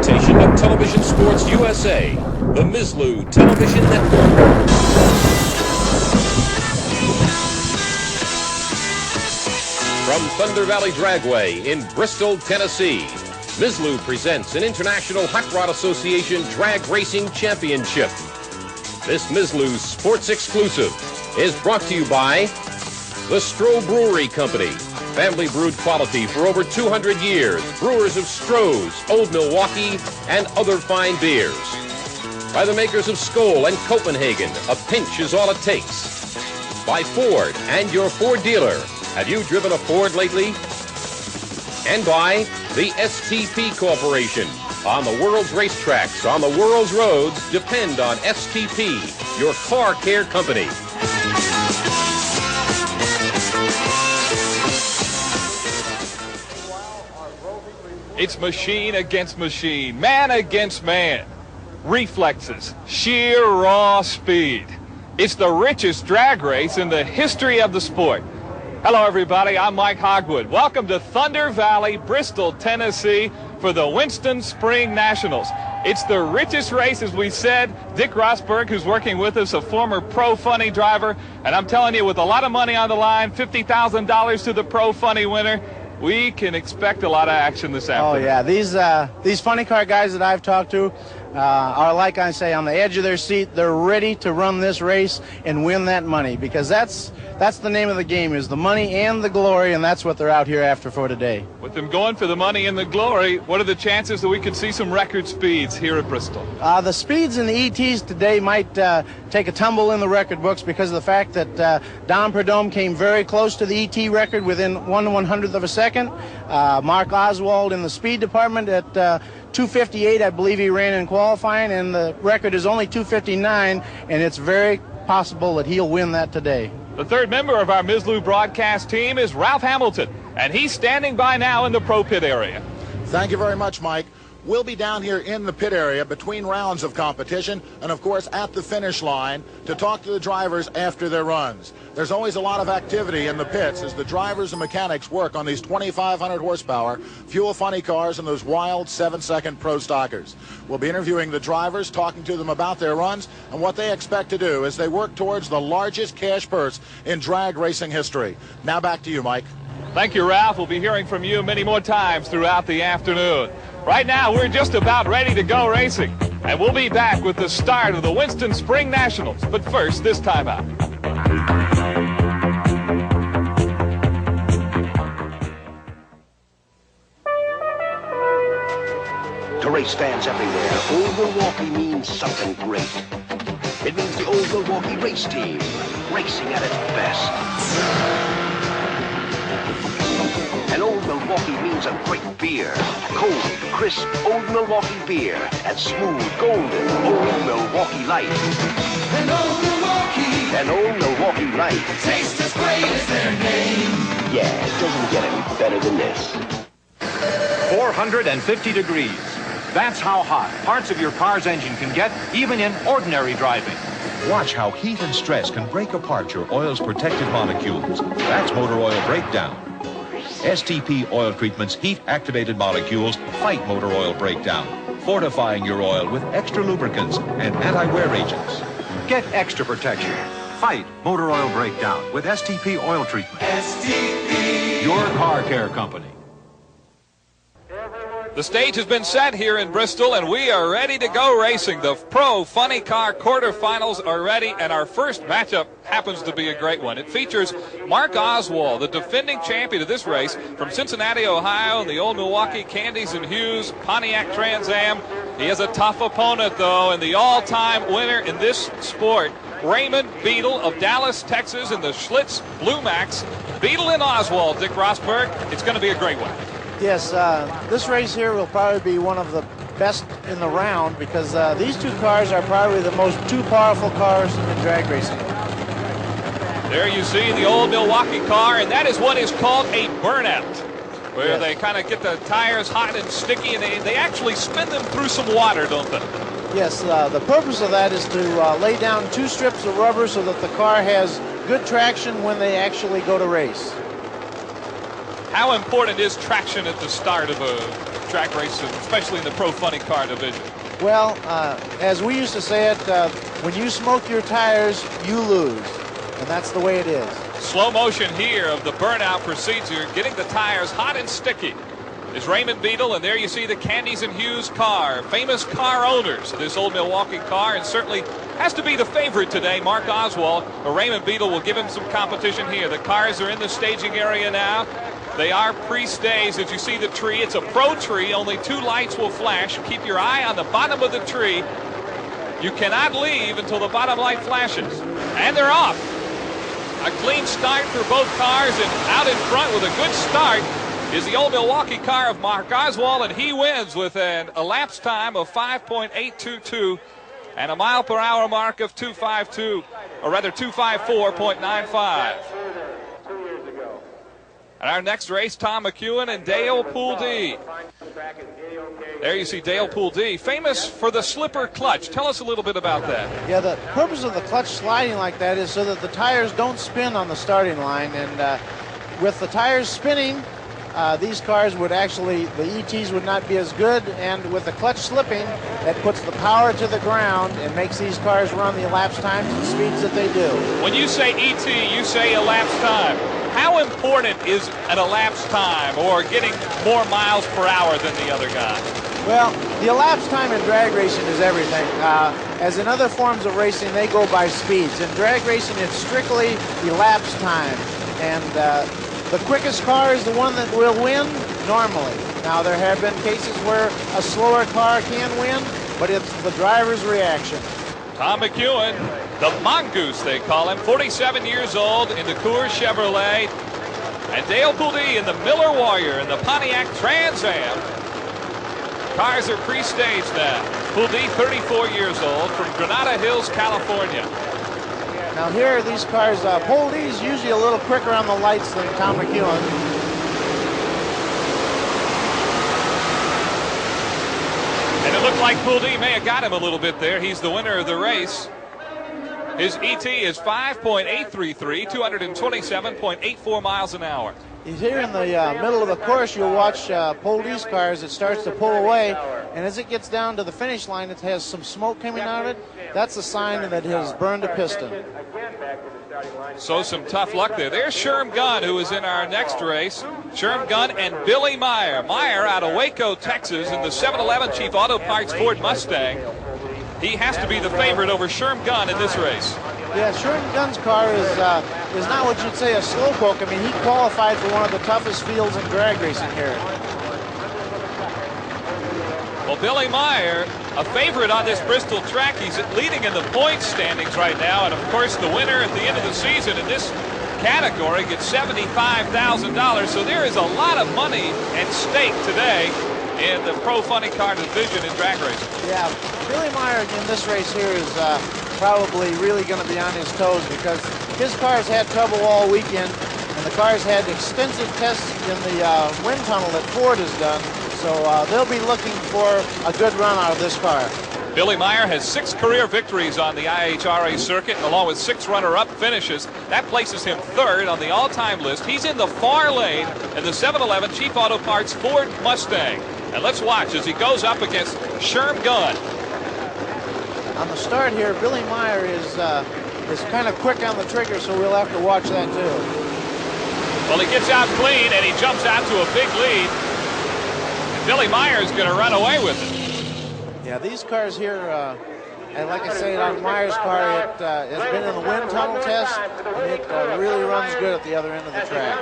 presentation of Television Sports USA, the Mislu Television Network. From Thunder Valley Dragway in Bristol, Tennessee, Mislu presents an International Hot Rod Association Drag Racing Championship. This Mislu Sports Exclusive is brought to you by the Stroh Brewery Company, family brewed quality for over 200 years, brewers of Stroh's, Old Milwaukee, and other fine beers. By the makers of Skoal and Copenhagen, a pinch is all it takes. By Ford and your Ford dealer. Have you driven a Ford lately? And by the STP Corporation. On the world's racetracks, on the world's roads, depend on STP, your car care company. It's machine against machine, man against man. Reflexes, sheer raw speed. It's the richest drag race in the history of the sport. Hello, everybody. I'm Mike Hogwood. Welcome to Thunder Valley, Bristol, Tennessee for the Winston Spring Nationals. It's the richest race, as we said. Dick Rosberg, who's working with us, a former Pro Funny driver. And I'm telling you, with a lot of money on the line, $50,000 to the Pro Funny winner, we can expect a lot of action this afternoon. Oh, yeah. These funny car guys that I've talked to are, like I say, on the edge of their seat. They're ready to run this race and win that money, because that's the name of the game, is the money and the glory, and that's what they're out here after for today. With them going for the money and the glory, what are the chances that we could see some record speeds here at Bristol? The speeds in the ETs today might take a tumble in the record books because of the fact that Don Prudhomme came very close to the ET record within 1/100th of a second. Mark Oswald in the speed department at 2:58, I believe he ran in qualifying, and the record is only 2:59, and it's very possible that he'll win that today. The third member of our Mislu broadcast team is Ralph Hamilton, and he's standing by now in the pro pit area. Thank you very much, Mike. We'll be down here in the pit area between rounds of competition and, of course, at the finish line to talk to the drivers after their runs. There's always a lot of activity in the pits as the drivers and mechanics work on these 2,500 horsepower fuel funny cars and those wild 7-second pro stockers. We'll be interviewing the drivers, talking to them about their runs and what they expect to do as they work towards the largest cash purse in drag racing history. Now back to you, Mike. Thank you, Ralph. We'll be hearing from you many more times throughout the afternoon. Right now, we're just about ready to go racing, and we'll be back with the start of the Winston Spring Nationals. But first, this time out. To race fans everywhere, Old Milwaukee means something great. It means the Old Milwaukee race team, racing at its best. And Old Milwaukee means a great beer. Cold, crisp Old Milwaukee beer. And smooth, golden Old Milwaukee Light. And Old Milwaukee Light. Tastes as great as their name. Yeah, it doesn't get any better than this. 450 degrees. That's how hot parts of your car's engine can get, even in ordinary driving. Watch how heat and stress can break apart your oil's protected molecules. That's motor oil breakdown. STP oil treatment's heat-activated molecules fight motor oil breakdown, fortifying your oil with extra lubricants and anti-wear agents. Get extra protection. Fight motor oil breakdown with STP oil treatment. STP. Your car care company. The stage has been set here in Bristol, and we are ready to go racing. The Pro Funny Car quarterfinals are ready, and our first matchup happens to be a great one. It features Mark Oswald, the defending champion of this race from Cincinnati, Ohio, in the old Milwaukee Candies and Hughes Pontiac Trans Am. He has a tough opponent, though, and the all-time winner in this sport, Raymond Beadle of Dallas, Texas, in the Schlitz Blue Max. Beadle and Oswald, Dick Rosberg. It's going to be a great one. Yes, this race here will probably be one of the best in the round because these two cars are probably the two powerful cars in drag racing. There you see the old Milwaukee car, and that is what is called a burnout, where yes, they kind of get the tires hot and sticky, and they actually spin them through some water, don't they? Yes, the purpose of that is to lay down 2 strips of rubber so that the car has good traction when they actually go to race. How important is traction at the start of a track race, especially in the Pro Funny Car division? Well, as we used to say it, when you smoke your tires, you lose. And that's the way it is. Slow motion here of the burnout procedure, getting the tires hot and sticky. Is Raymond Beadle, and there you see the Candies and Hughes car, famous car owners of this old Milwaukee car, and certainly has to be the favorite today, Mark Oswald. But Raymond Beadle will give him some competition here. The cars are in the staging area now. They are pre-staged. As you see the tree, it's a pro tree. Only 2 lights will flash. Keep your eye on the bottom of the tree. You cannot leave until the bottom light flashes. And they're off. A clean start for both cars, and out in front with a good start is the old Milwaukee car of Mark Oswald, and he wins with an elapsed time of 5.822 and a mile per hour mark of 252, or rather 254.95. And our next race, Tom McEwen and Dale Pulde. There you see Dale Pulde, famous for the slipper clutch. Tell us a little bit about that. Yeah, the purpose of the clutch sliding like that is so that the tires don't spin on the starting line. And with the tires spinning, these cars would actually, the ETs would not be as good. And with the clutch slipping, that puts the power to the ground and makes these cars run the elapsed times and speeds that they do. When you say ET, you say elapsed time. How important is an elapsed time or getting more miles per hour than the other guy? Well, the elapsed time in drag racing is everything. As in other forms of racing, they go by speeds. In drag racing, it's strictly elapsed time. And the quickest car is the one that will win normally. Now, there have been cases where a slower car can win, but it's the driver's reaction. Tom McEwen, the mongoose they call him, 47 years old in the Coors Chevrolet. And Dale Pulde in the Miller Warrior in the Pontiac Trans Am. Cars are pre-staged now. Pulde, 34 years old, from Granada Hills, California. Now here, these cars, Pulde's usually a little quicker on the lights than Tom McEwen. And it looked like Pulde may have got him a little bit there. He's the winner of the race. His ET is 5.833, 227.84 miles an hour. He's here in the middle of the course. You'll watch Pulde's cars. It starts to pull away, and as it gets down to the finish line, it has some smoke coming out of it. That's a sign that it has burned a piston. So some tough luck there. There's Sherm Gunn, who is in our next race. Sherm Gunn and Billy Meyer. Meyer out of Waco, Texas, in the 711 Chief Auto Parts Ford Mustang. He has to be the favorite over Sherm Gunn in this race. Yeah, Sherm Gunn's car is not what you'd say a slowpoke. I mean, he qualified for one of the toughest fields in drag racing here. Well, Billy Meyer, a favorite on this Bristol track. He's leading in the points standings right now. And, of course, the winner at the end of the season in this category gets $75,000. So there is a lot of money at stake today in the Pro Funny Car division in drag racing. Yeah, Billy Meyer in this race here is probably really going to be on his toes because his car's had trouble all weekend, and the car's had extensive tests in the wind tunnel that Ford has done. So they'll be looking for a good run out of this car. Billy Meyer has 6 career victories on the IHRA circuit, along with 6 runner-up finishes. That places him 3rd on the all-time list. He's in the far lane in the 711 Chief Auto Parts Ford Mustang. And let's watch as he goes up against Sherm Gunn. On the start here, Billy Meyer is kind of quick on the trigger, so we'll have to watch that too. Well, he gets out clean, and he jumps out to a big lead. Billy Meyer is going to run away with it. Yeah, these cars here, and like I said, on Meyer's car, it has been in the wind tunnel test, and it really runs good at the other end of the track.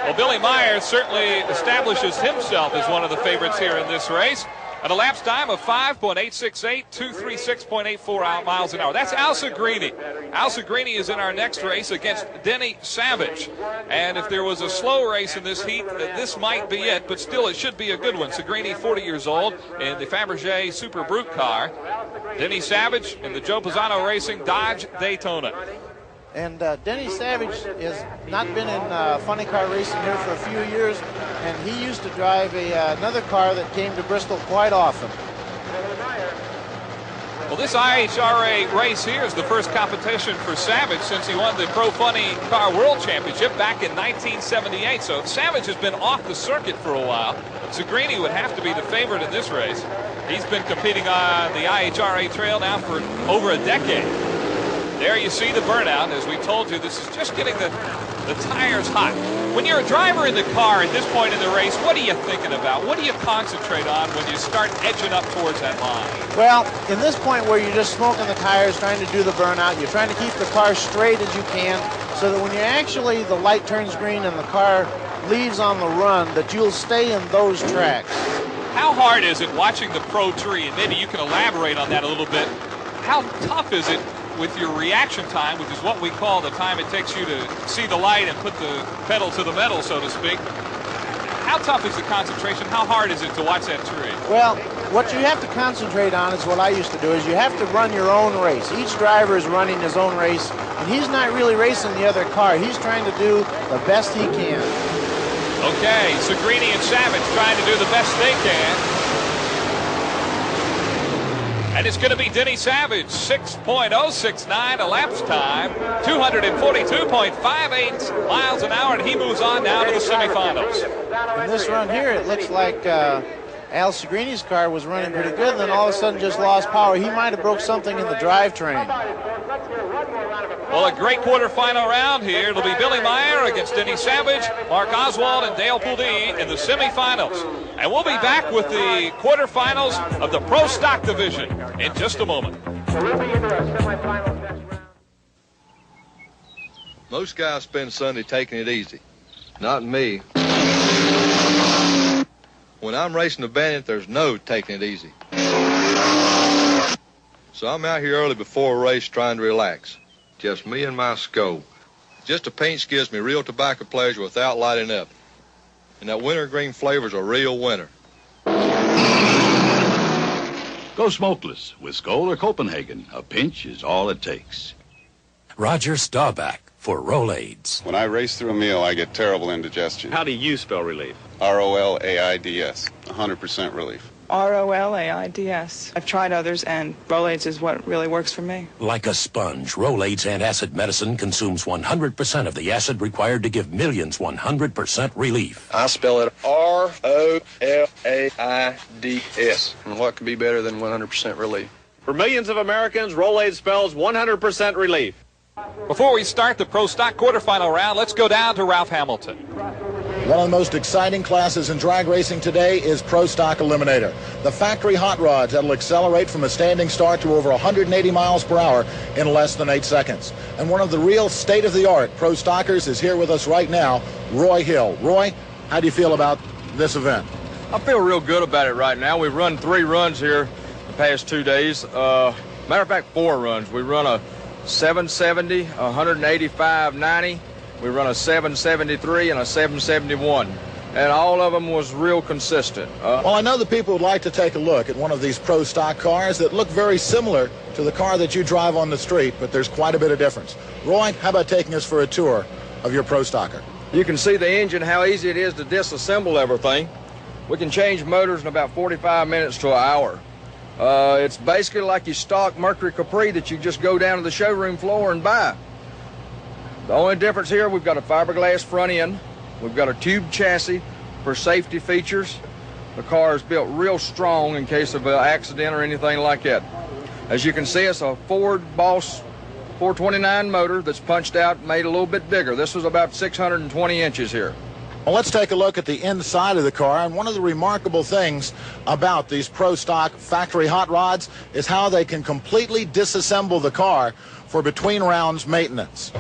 Well, Billy Meyer certainly establishes himself as one of the favorites here in this race. An elapsed time of 5.868, 236.84 miles an hour. That's Al Segrini. Al Segrini is in our next race against Denny Savage. And if there was a slow race in this heat, this might be it, but still it should be a good one. Segrini, 40 years old, in the Fabergé Super Brute car. Denny Savage in the Joe Pisano Racing Dodge Daytona. And Denny Savage has not been in funny car racing here for a few years, and he used to drive another car that came to Bristol quite often. Well, this IHRA race here is the first competition for Savage since he won the Pro Funny Car World Championship back in 1978. So Savage has been off the circuit for a while. Segrini would have to be the favorite in this race. He's been competing on the IHRA trail now for over a decade. There you see the burnout. As we told you, this is just getting the tires hot. When you're a driver in the car at this point in the race, what are you thinking about? What do you concentrate on when you start edging up towards that line? Well, in this point where you're just smoking the tires, trying to do the burnout, you're trying to keep the car straight as you can so that when you actually, the light turns green and the car leaves on the run, that you'll stay in those tracks. How hard is it watching the Pro Tree? And maybe you can elaborate on that a little bit. How tough is it with your reaction time, which is what we call the time it takes you to see the light and put the pedal to the metal, so to speak? How tough is the concentration? How hard is it to watch that tree? Well, what you have to concentrate on is what I used to do, is you have to run your own race. Each driver is running his own race, and he's not really racing the other car. He's trying to do the best he can. Okay, Segrini and Savage trying to do the best they can. And it's going to be Denny Savage, 6.069 elapsed time, 242.58 miles an hour, and he moves on now to the semifinals. In this run here, it looks like Al Segrini's car was running pretty good, and then all of a sudden just lost power. He might have broke something in the drivetrain. Well, a great quarterfinal round here. It'll be Billy Meyer against Denny Savage, Mark Oswald, and Dale Pulde in the semifinals. And we'll be back with the quarterfinals of the Pro Stock Division in just a moment. So we'll be into our semifinals next round. Most guys spend Sunday taking it easy. Not me. When I'm racing a Bandit, there's no taking it easy. So I'm out here early before a race trying to relax. Just me and my scope. Just a pinch gives me real tobacco pleasure without lighting up. And that wintergreen flavor's a real winner. Go smokeless with Skoal or Copenhagen. A pinch is all it takes. Roger Staubach for Rolaids. When I race through a meal, I get terrible indigestion. How do you spell relief? R-O-L-A-I-D-S. 100% relief. R-O-L-A-I-D-S. I've tried others, and Rolaids is what really works for me. Like a sponge, Rolaids antacid medicine consumes 100% of the acid required to give millions 100% relief. I spell it R-O-L-A-I-D-S. And what could be better than 100% relief? For millions of Americans, Rolaids spells 100% relief. Before we start the Pro Stock quarterfinal round, let's go down to Ralph Hamilton. One of the most exciting classes in drag racing today is Pro Stock Eliminator. The factory hot rods that will accelerate from a standing start to over 180 miles per hour in less than 8 seconds. And one of the real state-of-the-art Pro Stockers is here with us right now, Roy Hill. Roy, how do you feel about this event? I feel real good about it right now. We've run 3 runs here the past 2 days. Matter of fact, 4 runs. We run a 770, 185.90. We run a 773 and a 771, and all of them was real consistent. Well, I know that people would like to take a look at one of these Pro Stock cars that look very similar to the car that you drive on the street, but there's quite a bit of difference. Roy, how about taking us for a tour of your Pro Stocker? You can see the engine, how easy it is to disassemble everything. We can change motors in about 45 minutes to an hour. It's basically like your stock Mercury Capri that you just go down to the showroom floor and buy. The only difference here, we've got a fiberglass front end. We've got a tube chassis for safety features. The car is built real strong in case of an accident or anything like that. As you can see, it's a Ford Boss 429 motor that's punched out and made a little bit bigger. This was about 620 inches here. Well, let's take a look at the inside of the car, and one of the remarkable things about these Pro Stock factory hot rods is how they can completely disassemble the car for between rounds maintenance.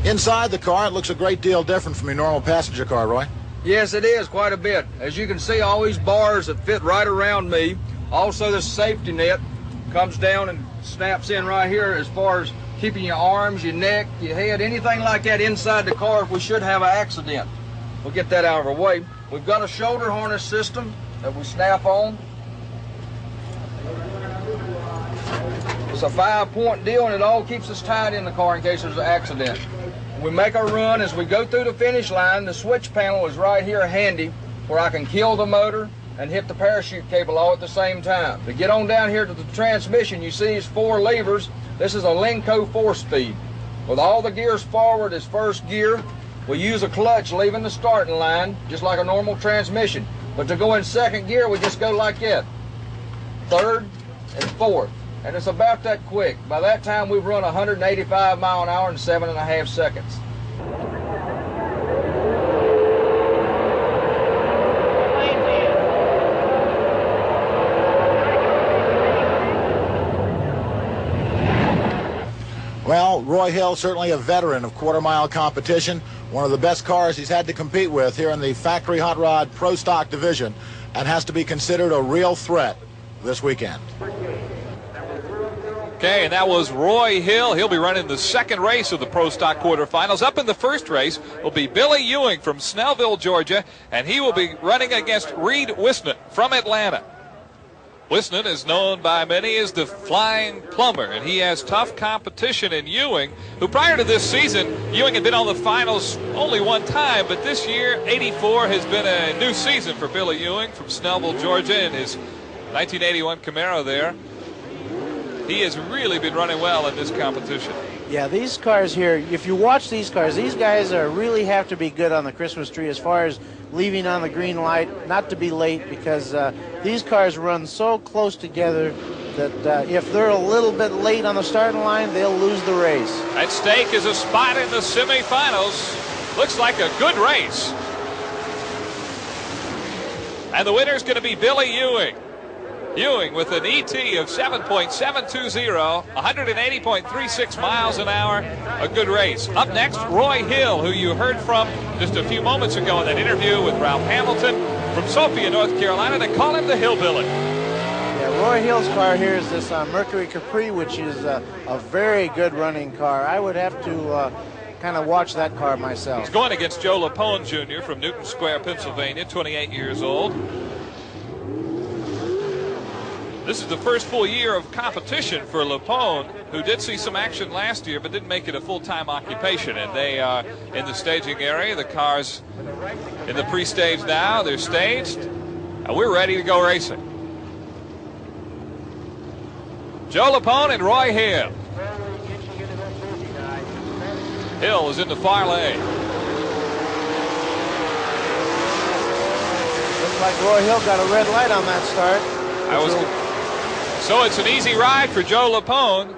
Inside the car, it looks a great deal different from your normal passenger car, Roy. Yes, it is, quite a bit. As you can see, all these bars that fit right around me. Also, this safety net comes down and snaps in right here as far as keeping your arms, your neck, your head, anything like that inside the car if we should have an accident. We'll get that out of our way. We've got a shoulder harness system that we snap on. It's a 5-point deal, and it all keeps us tied in the car in case there's an accident. We make our run. As we go through the finish line, the switch panel is right here handy where I can kill the motor and hit the parachute cable all at the same time. To get on down here to the transmission, you see these 4 levers. This is a Lenco 4-speed. With all the gears forward is first gear. We use a clutch leaving the starting line, just like a normal transmission. But to go in second gear, we just go like that. Third and fourth. And it's about that quick. By that time, we've run 185 mile an hour in 7.5 seconds. Well, Roy Hill, certainly a veteran of quarter-mile competition, one of the best cars he's had to compete with here in the factory hot rod pro stock division, and has to be considered a real threat this weekend. Okay, and that was Roy Hill. He'll be running the second race of the Pro Stock quarterfinals. Up in the first race will be Billy Ewing from Snellville, Georgia, and he will be running against Reed Wisnett from Atlanta. Wisnett is known by many as the Flying Plumber, and he has tough competition in Ewing, who prior to this season, Ewing had been on the finals only one time, but this year, 84 has been a new season for Billy Ewing from Snellville, Georgia, in his 1981 Camaro there. He has really been running well in this competition. Yeah, these cars here, if you watch these cars, these guys really have to be good on the Christmas tree as far as leaving on the green light, not to be late, because these cars run so close together that if they're a little bit late on the starting line, they'll lose the race. At stake is a spot in the semifinals. Looks like a good race. And the winner is going to be Billy Ewing. Ewing with an ET of 7.720, 180.36 miles an hour. A good race. Up next, Roy Hill, who you heard from just a few moments ago in that interview with Ralph Hamilton from Sophia, North Carolina. They call him the Hillbilly. Yeah, Roy Hill's car here is this Mercury Capri, which is a very good running car. I would have to kind of watch that car myself. He's going against Joe Lapone Jr. from Newton Square, Pennsylvania, 28 years old. This is the first full year of competition for Lapone, who did see some action last year but didn't make it a full-time occupation. And they are in the staging area. The cars in the pre-stage now. They're staged. And we're ready to go racing. Joe Lapone and Roy Hill. Hill is in the far lane. Looks like Roy Hill got a red light on that start. So it's an easy ride for Joe Lapone.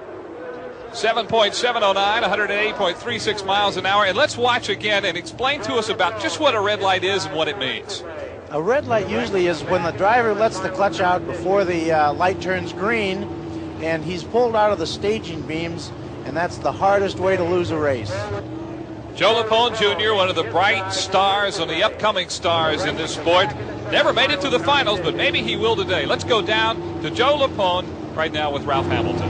7.709, 180.36 miles an hour. And let's watch again and explain to us about just what a red light is and what it means. A red light usually is when the driver lets the clutch out before the light turns green, and he's pulled out of the staging beams, and that's the hardest way to lose a race. Joe Lapone Jr., one of the bright stars and the upcoming stars in this sport. Never made it to the finals, but maybe he will today. Let's go down to Joe Lapone right now with Ralph Hamilton.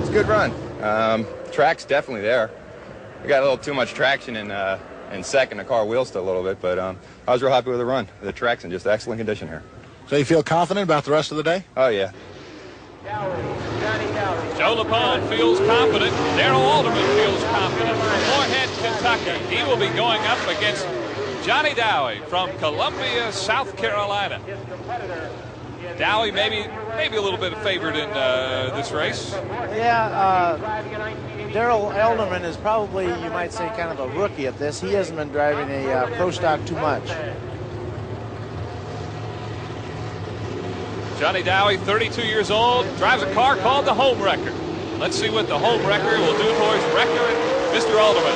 It's a good run. Track's definitely there. We got a little too much traction in second. The car wheels a little bit, but I was real happy with the run. The track's in just excellent condition here. So you feel confident about the rest of the day? Oh, yeah. Joe Lapone feels confident. Darrell Alderman feels confident from Moorhead, Kentucky. He will be going up against Johnny Dowie from Columbia, South Carolina. Dowie maybe a little bit favored in this race. Yeah, Darrell Alderman is probably, you might say, kind of a rookie at this. He hasn't been driving a pro stock too much. Johnny Dowie, 32 years old, drives a car called the Home Wrecker. Let's see what the Home Wrecker will do for his record, Mr. Alderman.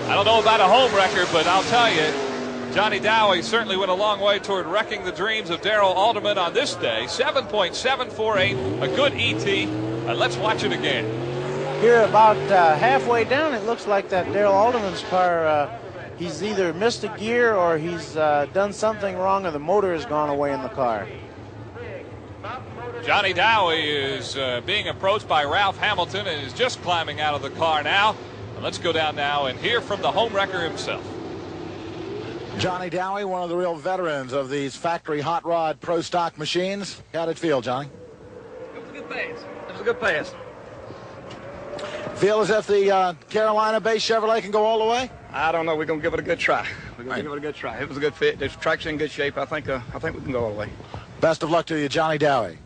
I don't know about a Home Wrecker, but I'll tell you, Johnny Dowie certainly went a long way toward wrecking the dreams of Darrell Alderman on this day. 7.748, a good ET. Let's watch it again. Here about halfway down, it looks like that Darrell Alderman's car, he's either missed a gear or he's done something wrong or the motor has gone away in the car. Johnny Dowie is being approached by Ralph Hamilton and is just climbing out of the car now. And let's go down now and hear from the Home Wrecker himself. Johnny Dowie, one of the real veterans of these factory hot rod pro stock machines. How did it feel, Johnny? It was a good pass. It was a good pass. Feel as if the Carolina-based Chevrolet can go all the way? I don't know. We're going to give it a good try. We're going to give it a good try. It was a good fit. The track's in good shape. I think we can go all the way. Best of luck to you, Johnny Dowie.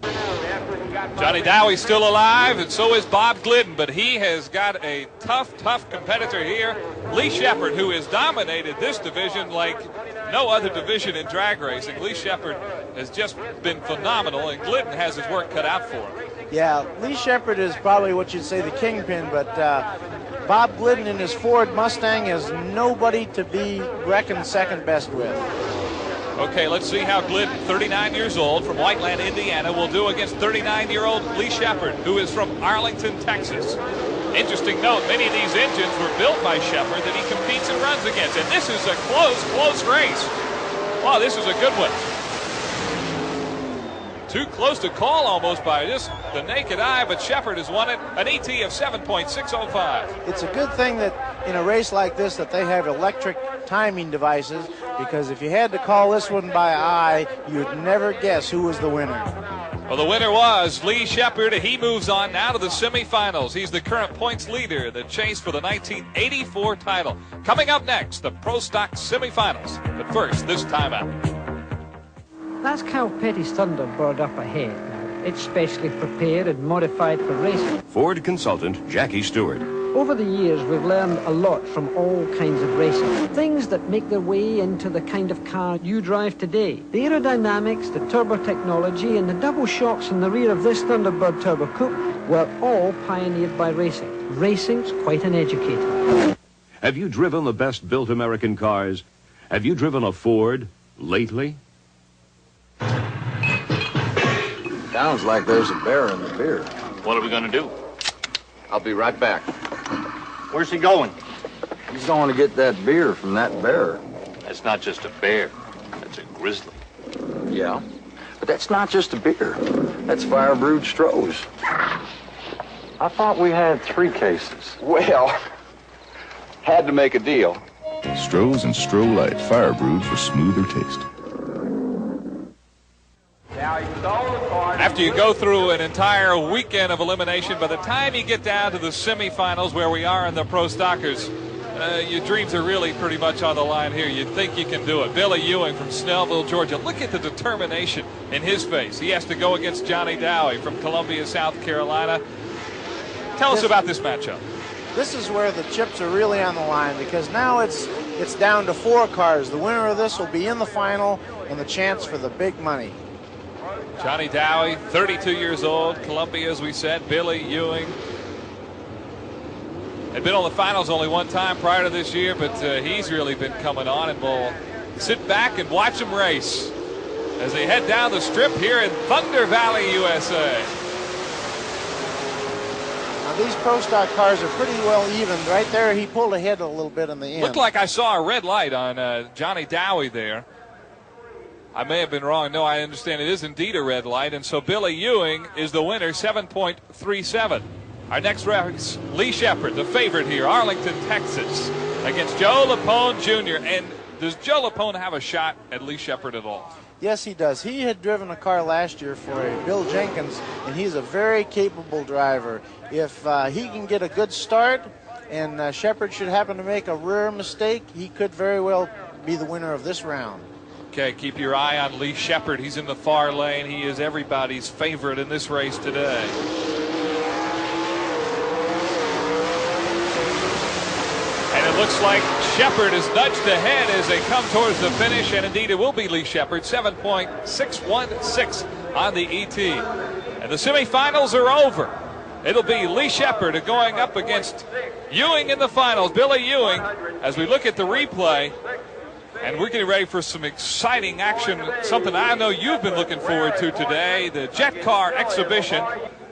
Johnny Dowie's still alive, and so is Bob Glidden, but he has got a tough competitor here, Lee Shepherd, who has dominated this division like no other division in drag racing. Lee Shepherd has just been phenomenal, and Glidden has his work cut out for him. Yeah, Lee Shepherd is probably what you'd say the kingpin, but Bob Glidden in his Ford Mustang is nobody to be reckoned second best with. Okay, let's see how Glidden, 39 years old, from Whiteland, Indiana, will do against 39-year-old Lee Shepherd, who is from Arlington, Texas. Interesting note, many of these engines were built by Shepherd that he competes and runs against, and this is a close race. Wow, this is a good one. Too close to call almost by just the naked eye, but Shepherd has won it, an ET of 7.605. It's a good thing that in a race like this that they have electric timing devices, because if you had to call this one by eye, you'd never guess who was the winner. Well, the winner was Lee Shepherd. He moves on now to the semifinals. He's the current points leader, the chase for the 1984 title. Coming up next, the Pro Stock semifinals. But first, this timeout. That's Cal Petty's Thunderbird up ahead now. It's specially prepared and modified for racing. Ford consultant Jackie Stewart. Over the years, we've learned a lot from all kinds of racing. Things that make their way into the kind of car you drive today. The aerodynamics, the turbo technology, and the double shocks in the rear of this Thunderbird Turbo Coupe were all pioneered by racing. Racing's quite an educator. Have you driven the best-built American cars? Have you driven a Ford lately? Sounds like there's a bear in the beer. What are we going to do? I'll be right back. Where's he going? He's going to get that beer from that bear. That's not just a bear. That's a grizzly. Yeah, but that's not just a beer. That's fire-brewed Stroh's. I thought we had 3 cases. Well, had to make a deal. Stroh's and Stroh Light, fire-brewed for smoother taste. After you go through an entire weekend of elimination, by the time you get down to the semifinals where we are in the Pro Stockers, your dreams are really pretty much on the line here. You think you can do it. Billy Ewing from Snellville, Georgia. Look at the determination in his face. He has to go against Johnny Dowie from Columbia, South Carolina. Tell us about this matchup. This is where the chips are really on the line, because now it's down to 4 cars. The winner of this will be in the final and the chance for the big money. Johnny Dowie, 32 years old, Columbia, as we said. Billy Ewing had been on the finals only one time prior to this year, but he's really been coming on, and we'll sit back and watch him race as they head down the strip here in Thunder Valley, USA. Now, these Pro Stock cars are pretty well even. Right there, he pulled ahead a little bit in the end. Looked like I saw a red light on Johnny Dowie there. I may have been wrong. No, I understand it is indeed a red light. And so Billy Ewing is the winner, 7.37. Our next race, Lee Shepherd, the favorite here, Arlington, Texas, against Joe Lapone Jr. And does Joe Lapone have a shot at Lee Shepherd at all? Yes, he does. He had driven a car last year for Bill Jenkins, and he's a very capable driver. If he can get a good start and Shepherd should happen to make a rare mistake, he could very well be the winner of this round. Okay, keep your eye on Lee Shepherd. He's in the far lane. He is everybody's favorite in this race today. And it looks like Shepherd is nudged ahead as they come towards the finish, and indeed it will be Lee Shepherd, 7.616 on the ET. And the semifinals are over. It'll be Lee Shepherd going up against Ewing in the finals, Billy Ewing, as we look at the replay. And we're getting ready for some exciting action, something I know you've been looking forward to today, the Jet Car exhibition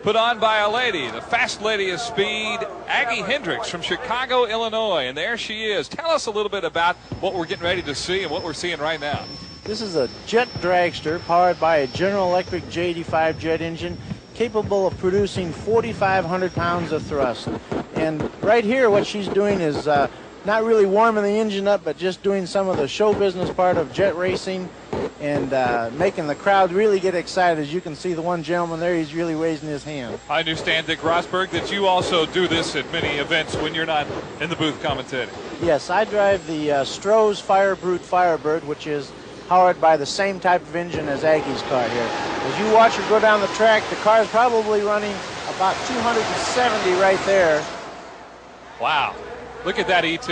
put on by a lady, the fast lady of speed, Aggie Hendricks from Chicago, Illinois. And there she is. Tell us a little bit about what we're getting ready to see and what we're seeing right now. This is a jet dragster powered by a General Electric J85 jet engine capable of producing 4,500 pounds of thrust. And right here what she's doing is not really warming the engine up, but just doing some of the show business part of jet racing. and making the crowd really get excited. As you can see, the one gentleman there, he's really raising his hand. I understand, Dick Rosberg, that you also do this at many events when you're not in the booth commentating. Yes, I drive the Stroh's Firebird, which is powered by the same type of engine as Aggie's car here. As you watch her go down the track, the car is probably running about 270 right there. Wow. Look at that ET.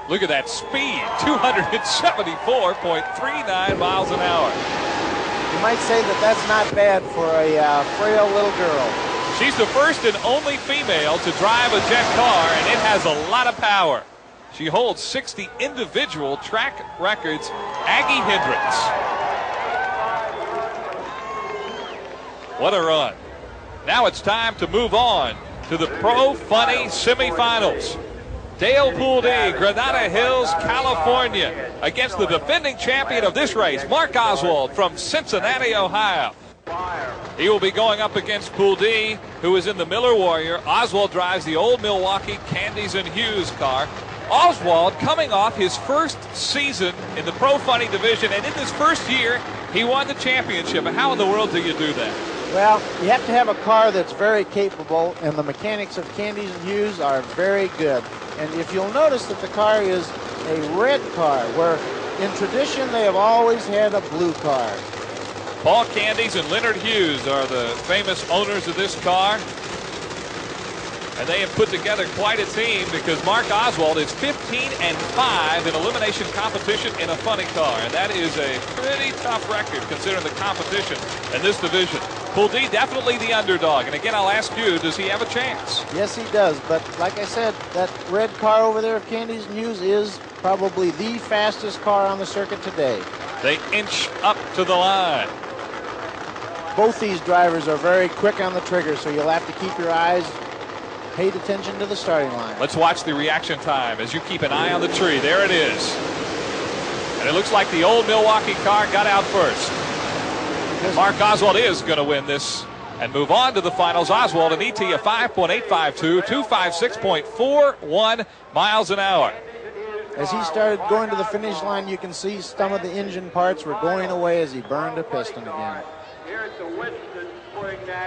Look at that speed, 274.39 miles an hour. You might say that that's not bad for a frail little girl. She's the first and only female to drive a jet car, and it has a lot of power. She holds 60 individual track records. Aggie Hendricks. What a run. Now it's time to move on to the Pro Funny semifinals. Dale Pulde, Granada Hills, California, against the defending champion of this race, Mark Oswald from Cincinnati, Ohio. He will be going up against Pulde, who is in the Miller Warrior. Oswald drives the old Milwaukee Candies and Hughes car. Oswald coming off his first season in the Pro Funny division, and in this first year, he won the championship. How in the world do you do that? Well, you have to have a car that's very capable, and the mechanics of Candies and Hughes are very good. And if you'll notice that the car is a red car, where in tradition they have always had a blue car. Paul Candies and Leonard Hughes are the famous owners of this car. And they have put together quite a team, because Mark Oswald is 15-5 in elimination competition in a funny car. And that is a pretty tough record considering the competition in this division. Pulde definitely the underdog. And again, I'll ask you, does he have a chance? Yes, he does. But like I said, that red car over there of Candies and Hughes is probably the fastest car on the circuit today. They inch up to the line. Both these drivers are very quick on the trigger, so you'll have to keep your eyes paid attention to the starting line. Let's watch the reaction time as you keep an eye on the tree. There it is. And it looks like the old Milwaukee car got out first. Mark Oswald is going to win this and move on to the finals. Oswald, an ET of 5.852, 256.41 miles an hour. As he started going to the finish line, you can see some of the engine parts were going away as he burned a piston again.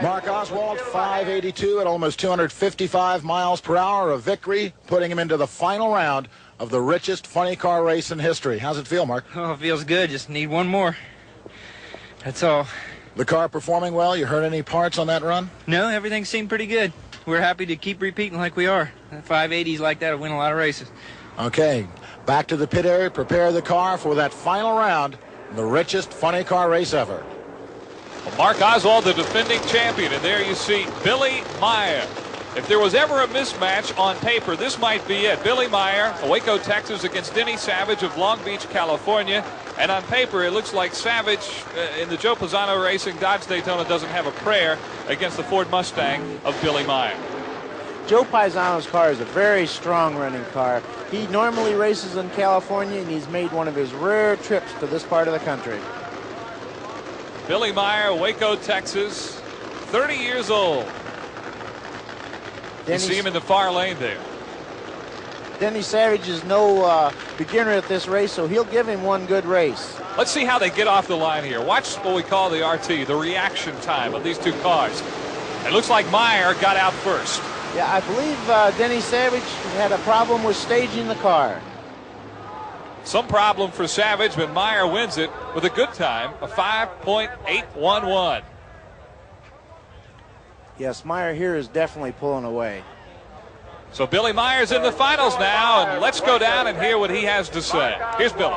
Mark Oswald, 582 at almost 255 miles per hour, a victory, putting him into the final round of the richest funny car race in history. How's it feel, Mark? Oh, it feels good. Just need one more. That's all. The car performing well? You heard any parts on that run? No, everything seemed pretty good. We're happy to keep repeating like we are. 580s like that will win a lot of races. Okay, back to the pit area. Prepare the car for that final round, the richest funny car race ever. Well, Mark Oswald, the defending champion, and there you see Billy Meyer. If there was ever a mismatch on paper, this might be it. Billy Meyer, Waco, Texas, against Denny Savage of Long Beach, California. And on paper, it looks like Savage in the Joe Pisano Racing Dodge Daytona doesn't have a prayer against the Ford Mustang of Billy Meyer. Joe Pisano's car is a very strong running car. He normally races in California, and he's made one of his rare trips to this part of the country. Billy Meyer, Waco, Texas, 30 years old. You see him in the far lane there. Denny Savage is no beginner at this race, so he'll give him one good race. Let's see how they get off the line here. Watch what we call the RT, the reaction time of these two cars. It looks like Meyer got out first. Yeah, I believe Denny Savage had a problem with staging the car. Some problem for Savage, but Meyer wins it with a good time, a 5.811. Yes, Meyer here is definitely pulling away. So Billy Meyer's in the finals now, and let's go down and hear what he has to say. Here's Billy.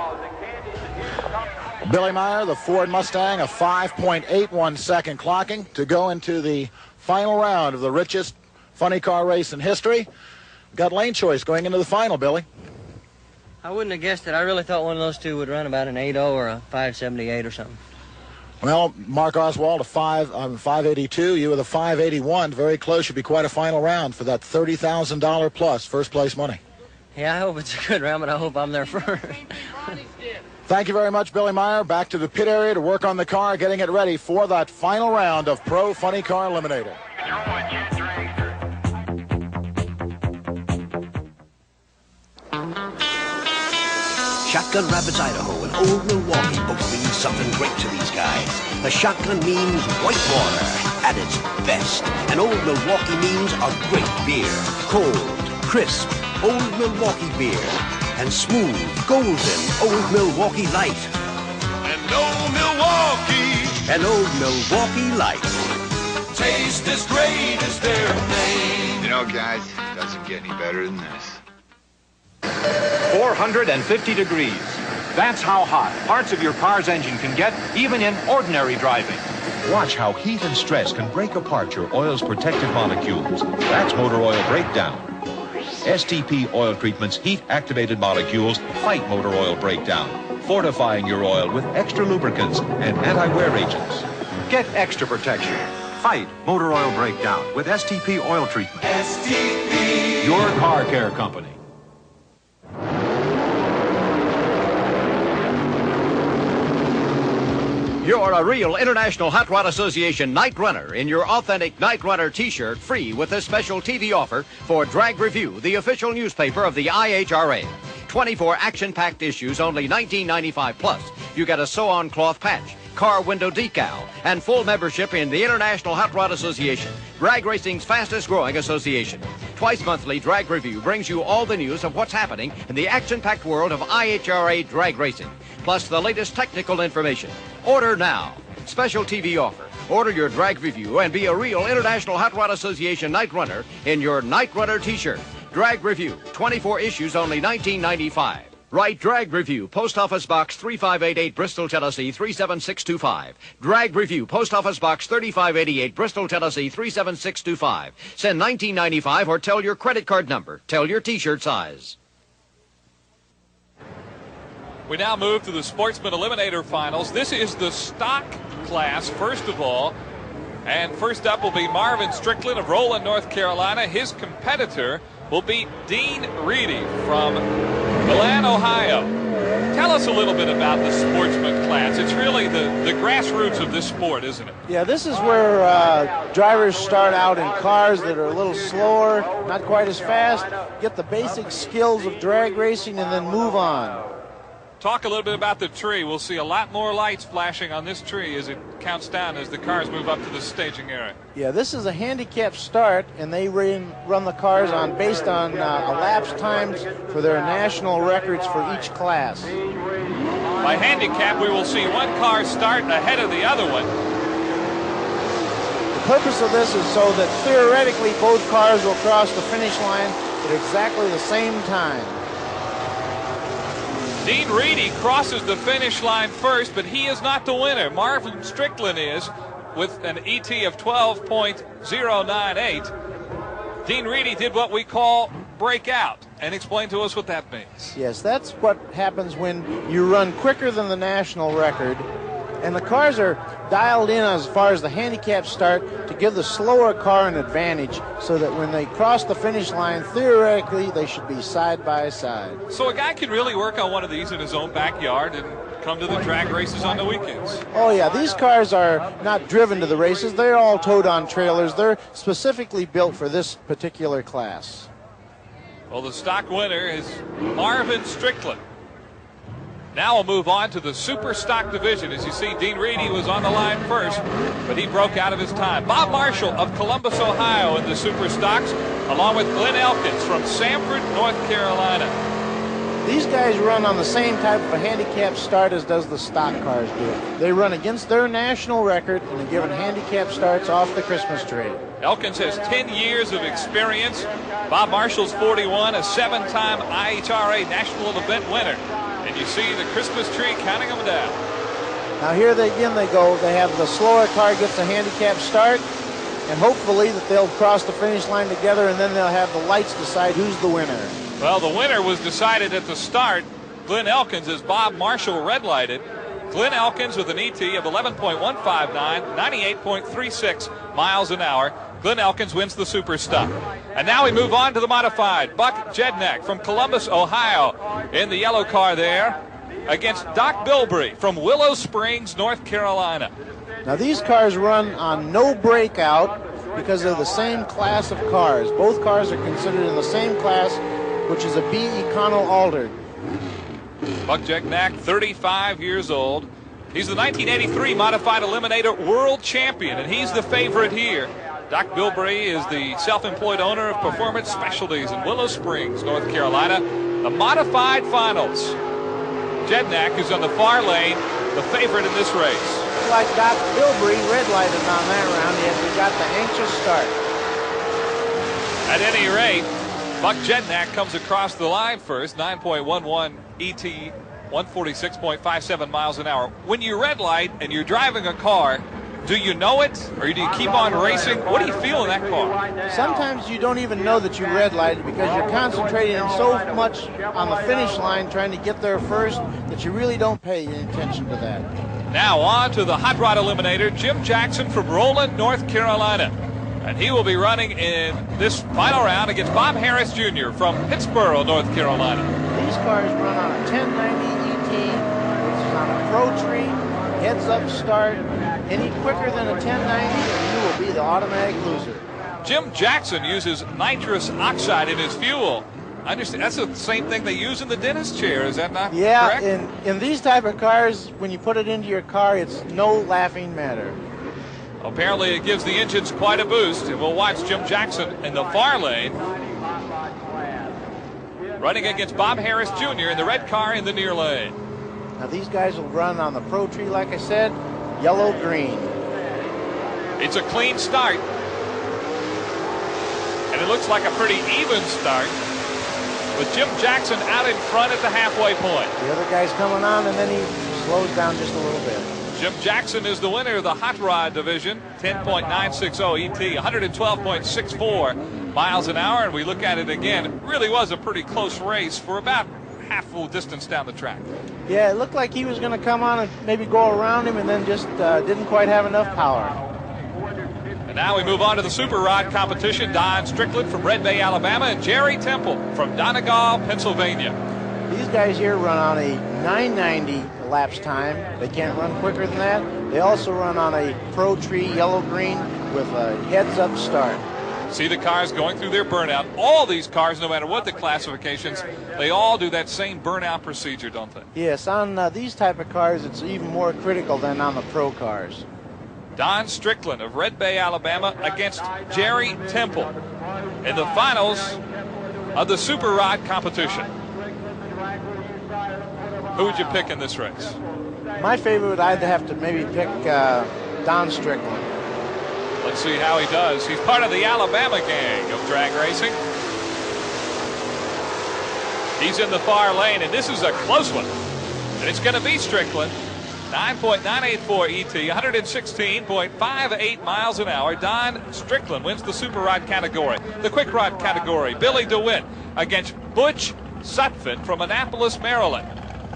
Billy Meyer, the Ford Mustang, a 5.81 second clocking to go into the final round of the richest funny car race in history. Got lane choice going into the final, Billy. I wouldn't have guessed it. I really thought one of those two would run about an 8.0 or a 5.78 or something. Well, Mark Oswald, a 582. You with a 581. Very close. Should be quite a final round for that $30,000 plus first place money. Yeah, I hope it's a good round, but I hope I'm there first. Thank you very much, Billy Meyer. Back to the pit area to work on the car, getting it ready for that final round of Pro Funny Car Eliminator. Shotgun Rapids, Idaho, and Old Milwaukee both mean something great to these guys. The shotgun means white water at its best, and Old Milwaukee means a great beer. Cold, crisp, Old Milwaukee beer, and smooth, golden Old Milwaukee Light. And Old Milwaukee. And Old Milwaukee Light. Taste as great as their name. You know, guys, it doesn't get any better than this. 450 degrees. That's how hot parts of your car's engine can get, even in ordinary driving. Watch how heat and stress can break apart your oil's protective molecules. That's motor oil breakdown. STP oil treatment's heat-activated molecules fight motor oil breakdown, fortifying your oil with extra lubricants and anti-wear agents. Get extra protection. Fight motor oil breakdown with STP oil treatment. STP. Your car care company. You're a real International Hot Rod Association night runner in your authentic Night Runner t-shirt, free with this special TV offer for Drag Review, the official newspaper of the IHRA. 24 action-packed issues, only $19.95 plus. You get a sew-on cloth patch, car window decal, and full membership in the International Hot Rod Association, drag racing's fastest-growing association. Twice monthly, Drag Review brings you all the news of what's happening in the action-packed world of IHRA drag racing, plus the latest technical information. Order now. Special TV offer. Order your Drag Review and be a real International Hot Rod Association night runner in your Night Runner t-shirt. Drag Review, 24 issues, only $19.95. Write Drag Review, Post Office Box 3588, Bristol, Tennessee 37625. Drag Review, Post Office Box 3588, Bristol, Tennessee 37625. Send $19.95 or tell your credit card number. Tell your t-shirt size. We now move to the Sportsman Eliminator Finals. This is the stock class, first of all. And first up will be Marvin Strickland of Roland, North Carolina. His competitor will be Dean Reedy from Milan, Ohio. Tell us a little bit about the Sportsman class. It's really the grassroots of this sport, isn't it? Yeah, this is where drivers start out in cars that are a little slower, not quite as fast, get the basic skills of drag racing, and then move on. Talk a little bit about the tree. We'll see a lot more lights flashing on this tree as it counts down as the cars move up to the staging area. Yeah, this is a handicap start, and they run the cars based on elapsed times for their national records for each class. By handicap, we will see one car start ahead of the other one. The purpose of this is so that theoretically both cars will cross the finish line at exactly the same time. Dean Reedy crosses the finish line first, but he is not the winner. Marvin Strickland is with an ET of 12.098. Dean Reedy did what we call breakout, and explain to us what that means. Yes, that's what happens when you run quicker than the national record, and the cars are dialed in as far as the handicap start to give the slower car an advantage so that when they cross the finish line, theoretically, they should be side by side. So a guy can really work on one of these in his own backyard and come to the drag races on the weekends. Oh, yeah, these cars are not driven to the races. They're all towed on trailers. They're specifically built for this particular class. Well, the stock winner is Marvin Strickland. Now we'll move on to the super stock division. As you see, Dean Reedy was on the line first, but he broke out of his time. Bob Marshall of Columbus, Ohio in the super stocks, along with Glenn Elkins from Sanford, North Carolina. These guys run on the same type of a handicap start as does the stock cars do. They run against their national record and are given handicap starts off the Christmas tree. Elkins has 10 years of experience. Bob Marshall's 41, a 7-time IHRA national event winner. And you see the Christmas tree counting them down. Now here they go. They have the slower car gets a handicap start, and hopefully that they'll cross the finish line together, and then they'll have the lights decide who's the winner. Well, the winner was decided at the start. Glenn Elkins, as Bob Marshall red-lighted. Glenn Elkins with an ET of 11.159, 98.36 miles an hour. Glenn Elkins wins the super stock. And now we move on to the modified. Buck Jednak from Columbus, Ohio in the yellow car there against Doc Bilbrey from Willow Springs, North Carolina. Now these cars run on no breakout because they're the same class of cars. Both cars are considered in the same class, which is a B Econo Altered. Buck Jednak, 35 years old. He's the 1983 Modified Eliminator World Champion, and he's the favorite here. Doc Bilbrey is the self-employed owner of Performance Specialties in Willow Springs, North Carolina. The Modified Finals. Jednak is on the far lane, the favorite in this race. Like Doc Bilbrey red-lighted on that round, yet he got the anxious start. At any rate, Buck Jednak comes across the line first, 9.11 ET, 146.57 miles an hour. When you red light and you're driving a car, do you know it, or do you keep on racing? What do you feel in that car? Sometimes you don't even know that you red lighted because you're concentrating so much on the finish line trying to get there first that you really don't pay any attention to that. Now on to the Hot Rod Eliminator, Jim Jackson from Roland, North Carolina. And he will be running in this final round against Bob Harris Jr. from Pittsboro, North Carolina. These cars run on a 1090 ET, which is on a Pro Tree, heads-up start. Any quicker than a 1090, and you will be the automatic loser. Jim Jackson uses nitrous oxide in his fuel. I understand that's the same thing they use in the dentist chair. Is that not correct? Yeah, in these type of cars, when you put it into your car, it's no laughing matter. Apparently, it gives the engines quite a boost, and we'll watch Jim Jackson in the far lane, running against Bob Harris Jr. in the red car in the near lane. Now, these guys will run on the Pro Tree, like I said, yellow-green. It's a clean start, and it looks like a pretty even start, with Jim Jackson out in front at the halfway point. The other guy's coming on, and then he slows down just a little bit. Jim Jackson is the winner of the Hot Rod Division, 10.960 ET, 112.64 miles an hour, and we look at it again. It really was a pretty close race for about half full distance down the track. Yeah, it looked like he was going to come on and maybe go around him, and then just didn't quite have enough power. And now we move on to the Super Rod competition. Don Strickland from Red Bay, Alabama, and Jerry Temple from Donegal, Pennsylvania. These guys here run on a 990 elapsed time. They can't run quicker than that. They also run on a Pro Tree yellow-green with a heads-up start. See the cars going through their burnout. All these cars, no matter what the classifications, they all do that same burnout procedure, don't they? Yes, on these type of cars, it's even more critical than on the pro cars. Don Strickland of Red Bay, Alabama, against Jerry Temple in the finals of the Super Rod competition. Who would you pick in this race? My favorite, I'd have to maybe pick Don Strickland. Let's see how he does. He's part of the Alabama gang of drag racing. He's in the far lane, and this is a close one. And it's going to be Strickland. 9.984 ET, 116.58 miles an hour. Don Strickland wins the Super Rod category. The Quick Rod category, Billy DeWitt against Butch Sutphin from Annapolis, Maryland.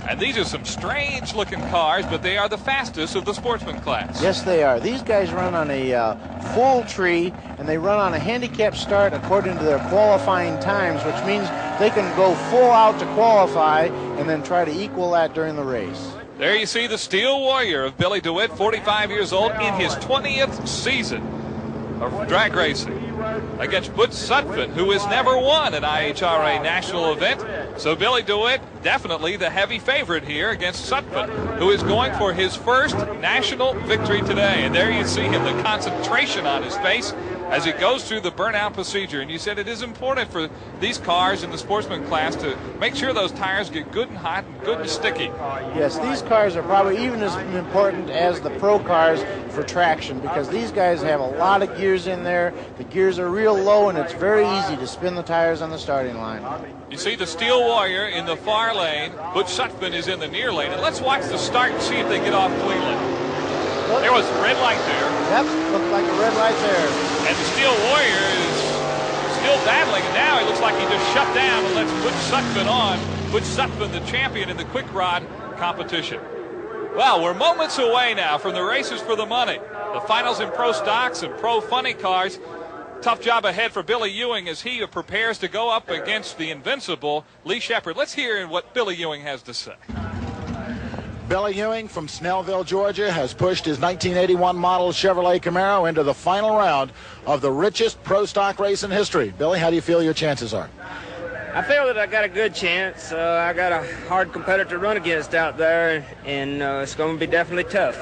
And these are some strange-looking cars, but they are the fastest of the Sportsman class. Yes, they are. These guys run on a full tree, and they run on a handicap start according to their qualifying times, which means they can go full out to qualify and then try to equal that during the race. There you see the Steel Warrior of Billy DeWitt, 45 years old, in his 20th season of drag racing, against Butch Sutphin, who has never won an IHRA national event. So Billy DeWitt, definitely the heavy favorite here against Sutphin, who is going for his first national victory today. And there you see him, the concentration on his face as he goes through the burnout procedure. And you said it is important for these cars in the Sportsman class to make sure those tires get good and hot and good and sticky. Yes, these cars are probably even as important as the pro cars for traction, because these guys have a lot of gears in there. The gears are real low, and it's very easy to spin the tires on the starting line. You see the Steel Warrior in the far lane. Butch Sutphin is in the near lane. And let's watch the start and see if they get off cleanly. There was a red light there. Yep, looked like a red light there. And the Steel Warrior is still battling, and now it looks like he just shut down and lets Butch Sutphin on. Butch Sutphin, the champion in the Quick Rod competition. Well, we're moments away now from the races for the money. The finals in Pro Stocks and Pro Funny Cars. Tough job ahead for Billy Ewing as he prepares to go up against the invincible Lee Shepard. Let's hear what Billy Ewing has to say. Billy Ewing from Snellville, Georgia, has pushed his 1981 model Chevrolet Camaro into the final round of the richest pro stock race in history. Billy, how do you feel your chances are? I feel that I got a good chance. I got a hard competitor to run against out there, and it's going to be definitely tough.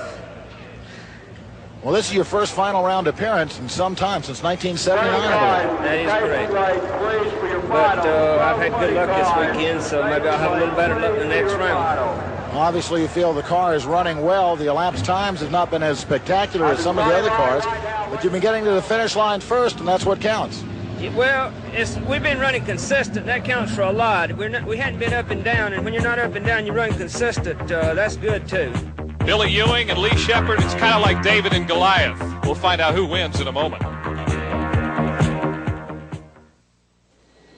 Well, this is your first final round appearance in some time, since 1979, I believe. That is correct. But I've had good luck this weekend, so maybe I'll have a little better luck in the next round. Well, obviously, you feel the car is running well. The elapsed times have not been as spectacular as some of the other cars, but you've been getting to the finish line first, and that's what counts. Well, we've been running consistent. That counts for a lot. We hadn't been up and down, and when you're not up and down, you run consistent. That's good, too. Billy Ewing and Lee Shepard, it's kind of like David and Goliath. We'll find out who wins in a moment.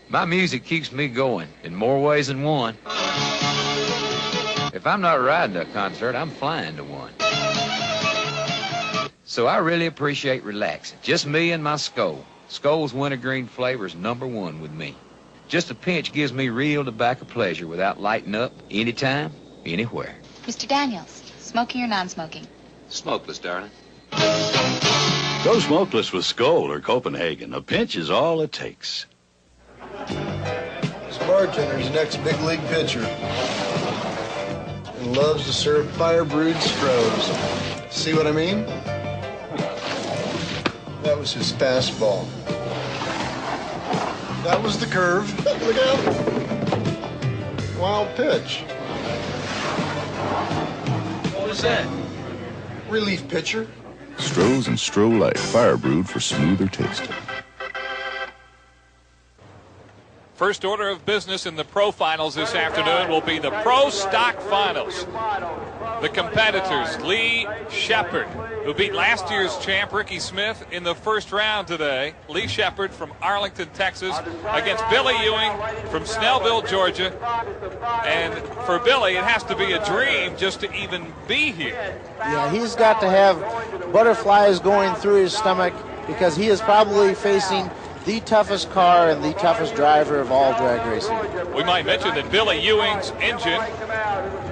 My music keeps me going in more ways than one. If I'm not riding a concert, I'm flying to one. So I really appreciate relaxing. Just me and my Skoal. Skoal's wintergreen flavor is #1 with me. Just a pinch gives me real tobacco pleasure without lighting up anytime, anywhere. Mr. Daniels, smoking or non-smoking? Smokeless, darling. Go smokeless with Skoal or Copenhagen. A pinch is all it takes. This bartender's next big league pitcher and loves to serve fire-brewed Strohs. See what I mean? That was his fastball. That was the curve. Look out. Wild pitch. What was that? Relief pitcher. Strohs and Stroh Light, fire brewed for smoother taste. First order of business in the Pro Finals this afternoon will be the Pro Stock Finals. The competitors, Lee Shepard, who beat last year's champ Ricky Smith in the first round today. Lee Shepard from Arlington, Texas, against Billy Ewing from Snellville, Georgia. And for Billy, it has to be a dream just to even be here. Yeah, he's got to have butterflies going through his stomach because he is probably facing the toughest car and the toughest driver of all drag racing. We might mention that Billy Ewing's engine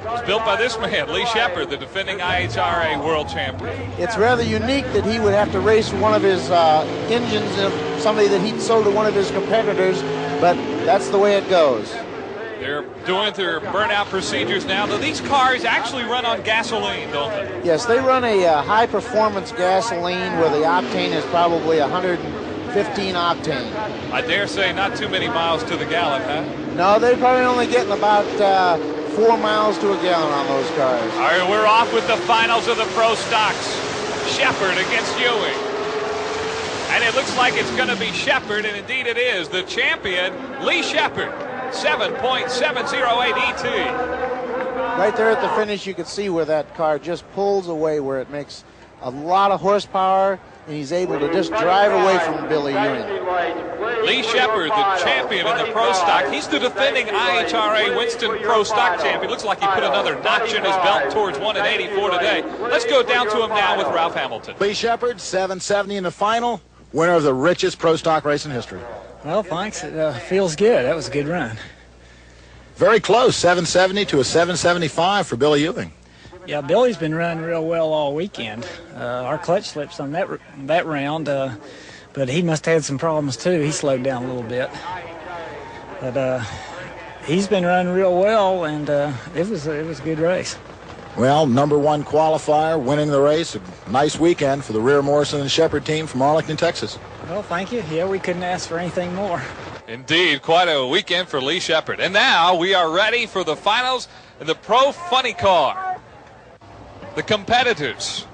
was built by this man, Lee Shepard, the defending IHRA world champion. It's rather unique that he would have to race one of his engines of somebody that he'd sold to one of his competitors, but that's the way it goes. They're doing their burnout procedures now, though these cars actually run on gasoline, don't they? Yes, they run a high-performance gasoline where the octane is probably 115 octane. I dare say not too many miles to the gallon, huh? No, they're probably only getting about 4 miles to a gallon on those cars. All right, we're off with the finals of the Pro Stocks. Shepard against Ewing. And it looks like it's going to be Shepard, and indeed it is. The champion, Lee Shepard, 7.708 ET. Right there at the finish, you can see where that car just pulls away, where it makes a lot of horsepower, and he's able to just drive away from Billy Ewing. Lee Shepard, the champion in the Pro Stock. He's the defending IHRA Winston Pro Stock champion. Looks like he put another notch in his belt towards 184 today. Let's go down to him now with Ralph Hamilton. Lee Shepard, 770 in the final, winner of the richest Pro Stock race in history. Well, thanks. It feels good. That was a good run. Very close, 770 to a 775 for Billy Ewing. Yeah, Billy's been running real well all weekend. Our clutch slips on that round, but he must have had some problems too. He slowed down a little bit. But he's been running real well, and it was a good race. Well, #1 qualifier, winning the race. A nice weekend for the reher-morrison and Shepard team from Arlington, Texas. Well, thank you. Yeah, we couldn't ask for anything more. Indeed, quite a weekend for Lee Shepard. And now we are ready for the finals in the Pro Funny Car. The competitors.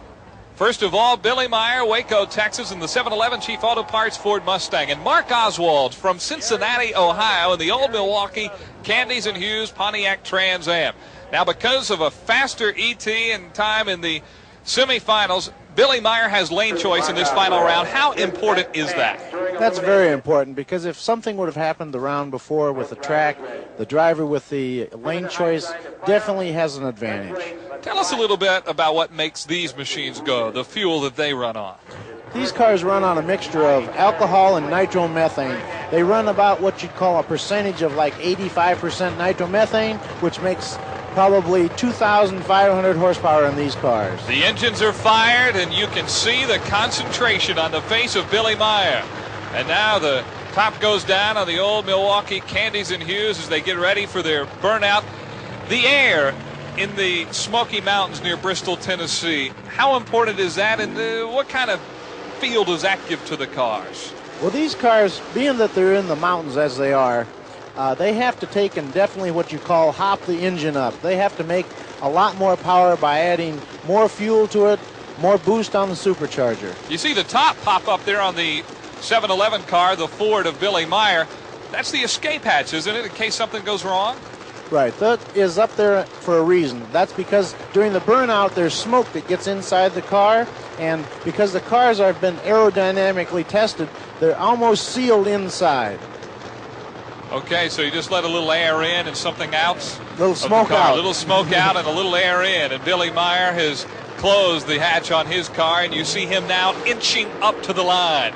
First of all, Billy Meyer, Waco, Texas, in the 711 Chief Auto Parts Ford Mustang. And Mark Oswald from Cincinnati, Ohio, in the old Milwaukee Candies and Hughes Pontiac Trans Am. Now, because of a faster ET and time in the semifinals, Billy Meyer has lane choice in this final round. How important is that? That's very important, because if something would have happened the round before with the track, the driver with the lane choice definitely has an advantage. Tell us a little bit about what makes these machines go, the fuel that they run on. These cars run on a mixture of alcohol and nitromethane. They run about what you'd call a percentage of like 85% nitromethane, which makes probably 2,500 horsepower in these cars. The engines are fired, and you can see the concentration on the face of Billy Meyer. And now the Top goes down on the old Milwaukee Candies and Hughes as they get ready for their burnout. The air in the Smoky Mountains near Bristol, Tennessee, how important is that, and what kind of feel does that give to the cars? Well, these cars, being that they're in the mountains as they are, they have to take and definitely what you call hop the engine up. They have to make a lot more power by adding more fuel to it, more boost on the supercharger. You see the top pop up there on the 711 car, the Ford of Billy Meyer. That's the escape hatch, isn't it, in case something goes wrong? Right, that is up there for a reason. That's because during the burnout there's smoke that gets inside the car, and because the cars have been aerodynamically tested, they're almost sealed inside. Okay, so you just let a little air in and something out? Little smoke out. A little smoke out and a little air in. And Billy Meyer has closed the hatch on his car, and you see him now inching up to the line.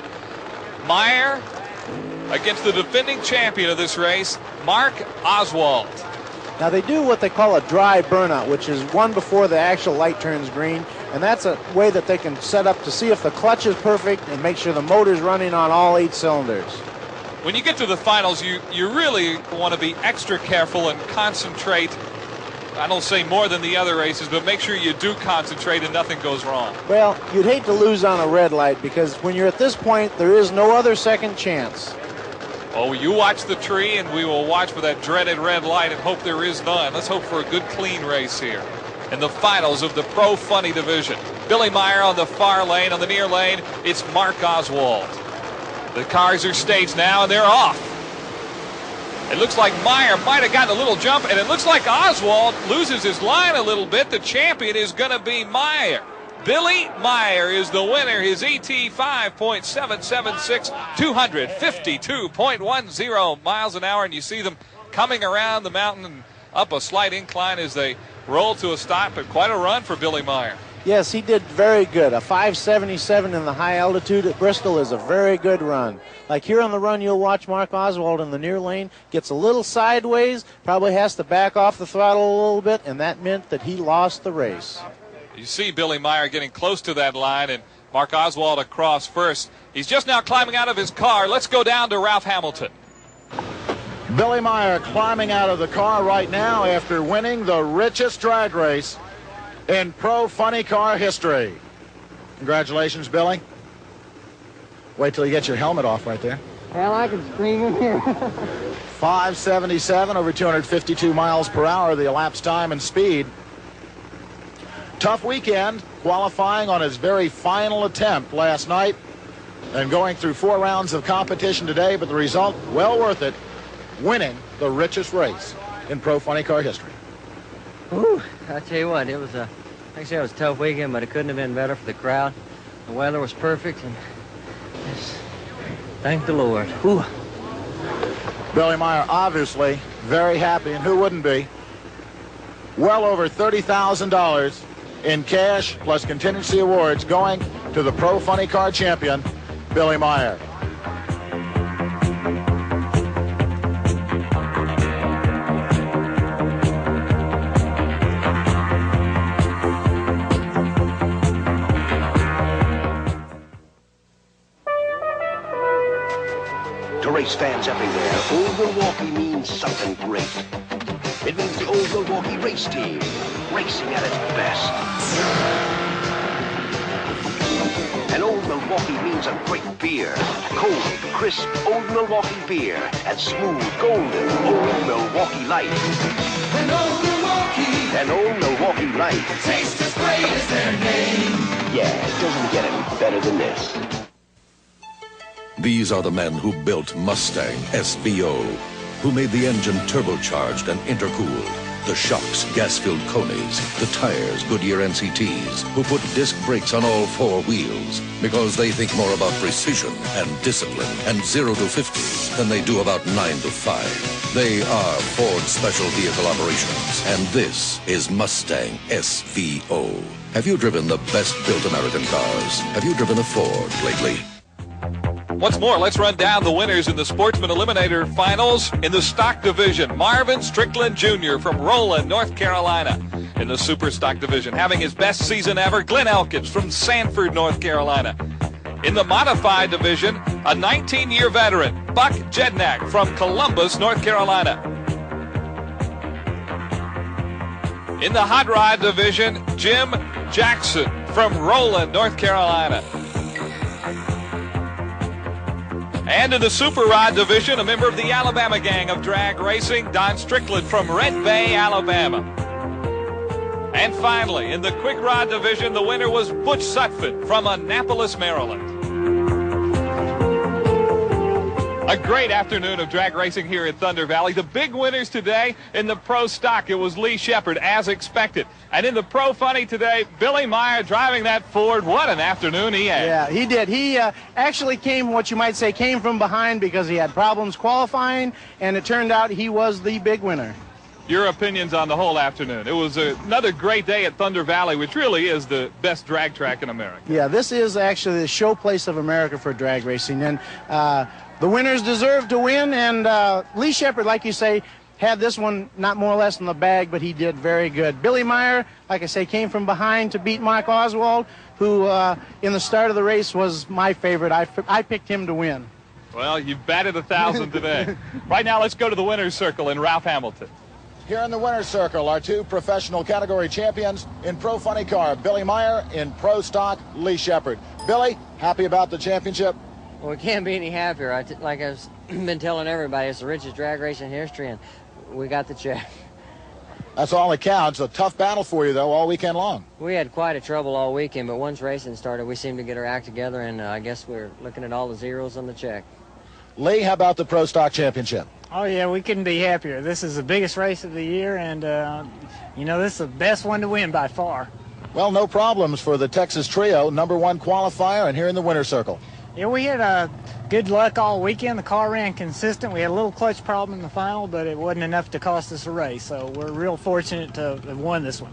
Meyer against the defending champion of this race, Mark Oswald. Now they do what they call a dry burnout, which is one before the actual light turns green, and that's a way that they can set up to see if the clutch is perfect and make sure the motor's running on all 8 cylinders. When you get to the finals, you really want to be extra careful and concentrate. I don't say more than the other races, but make sure you do concentrate and nothing goes wrong. Well, you'd hate to lose on a red light because when you're at this point, there is no other second chance. Oh, you watch the tree, and we will watch for that dreaded red light and hope there is none. Let's hope for a good, clean race here in the finals of the Pro Funny division. Billy Meyer on the far lane. On the near lane, it's Mark Oswald. The cars are staged now, and they're off. It looks like Meyer might have gotten a little jump, and it looks like Oswald loses his line a little bit. The champion is going to be Meyer. Billy Meyer is the winner. His ET 5.776, 252.10 miles an hour, and you see them coming around the mountain and up a slight incline as they roll to a stop, but quite a run for Billy Meyer. Yes, he did very good. A 577 in the high altitude at Bristol is a very good run. Like here on the run, you'll watch Mark Oswald in the near lane, gets a little sideways, probably has to back off the throttle a little bit, and that meant that he lost the race. You see Billy Meyer getting close to that line, and Mark Oswald across first. He's just now climbing out of his car. Let's go down to Ralph Hamilton. Billy Meyer climbing out of the car right now after winning the richest drag race in Pro Funny Car history. Congratulations, Billy. Wait till you get your helmet off right there. Well, I can scream in here. 577 over 252 miles per hour, the elapsed time and speed. Tough weekend, qualifying on his very final attempt last night and going through 4 rounds of competition today, but the result, well worth it, winning the richest race in Pro Funny Car history. Ooh, I tell you what, it was like I said, it was a tough weekend, but it couldn't have been better for the crowd. The weather was perfect, and just thank the Lord. Ooh. Billy Meyer obviously very happy, and who wouldn't be? Well over $30,000 in cash plus contingency awards going to the Pro Funny Car champion, Billy Meyer. To race fans everywhere, Old Milwaukee means something great. It means the Old Milwaukee race team, racing at its best. And Old Milwaukee means a great beer. Cold, crisp, Old Milwaukee beer. And smooth, golden, Old Milwaukee Light. And Old Milwaukee. And Old Milwaukee Light. Tastes as great as their name. Yeah, it doesn't get any better than this. These are the men who built Mustang SVO, who made the engine turbocharged and intercooled, the shocks gas-filled Coneys, the tires Goodyear NCTs, who put disc brakes on all 4 wheels, because they think more about precision and discipline and 0 to 50 than they do about 9 to 5. They are Ford Special Vehicle Operations, and this is Mustang SVO. Have you driven the best-built American cars? Have you driven a Ford lately? Once more, let's run down the winners in the Sportsman Eliminator Finals in the Stock Division. Marvin Strickland Jr. from Roland, North Carolina. In the Super Stock Division, having his best season ever, Glenn Elkins from Sanford, North Carolina. In the Modified Division, a 19-year veteran, Buck Jednak from Columbus, North Carolina. In the hot rod division, Jim Jackson from Roland, North Carolina. And in the super rod division, a member of the Alabama gang of drag racing, Don Strickland from Red Bay, Alabama. And finally, in the quick rod division, the winner was Butch Sutphin from Annapolis, Maryland. A great afternoon of drag racing here at Thunder Valley. The big winners today in the pro stock, it was Lee Shepard, as expected. And in the pro funny today, Billy Meyer driving that Ford. What an afternoon he had. Yeah, he did. He actually came, what you might say, came from behind because he had problems qualifying, and it turned out he was the big winner. Your opinions on the whole afternoon. It was another great day at Thunder Valley, which really is the best drag track in America. Yeah, this is actually the showplace of America for drag racing, and the winners deserve to win, and Lee Shepard, like you say, had this one not more or less in the bag, but he did very good. Billy Meyer, like I say, came from behind to beat Mike Oswald, who in the start of the race was my favorite. I picked him to win. Well, you batted 1,000 today. Right now, let's go to the winner's circle in Ralph Hamilton. Here in the winner's circle are two professional category champions in Pro Funny Car, Billy Meyer, in Pro Stock, Lee Shepard. Billy, happy about the championship? Well, we can't be any happier. Like I've been telling everybody, it's the richest drag race in history, and we got the check. That's all that counts. A tough battle for you, though, all weekend long. We had quite a trouble all weekend, but once racing started, we seemed to get our act together, and I guess we're looking at all the zeros on the check. Lee, how about the Pro Stock Championship? Oh, yeah, we couldn't be happier. This is the biggest race of the year, and, this is the best one to win by far. Well, no problems for the Texas Trio, #1 qualifier, and here in the winner's circle. Yeah, we had good luck all weekend. The car ran consistent. We had a little clutch problem in the final, but it wasn't enough to cost us a race, so we're real fortunate to have won this one.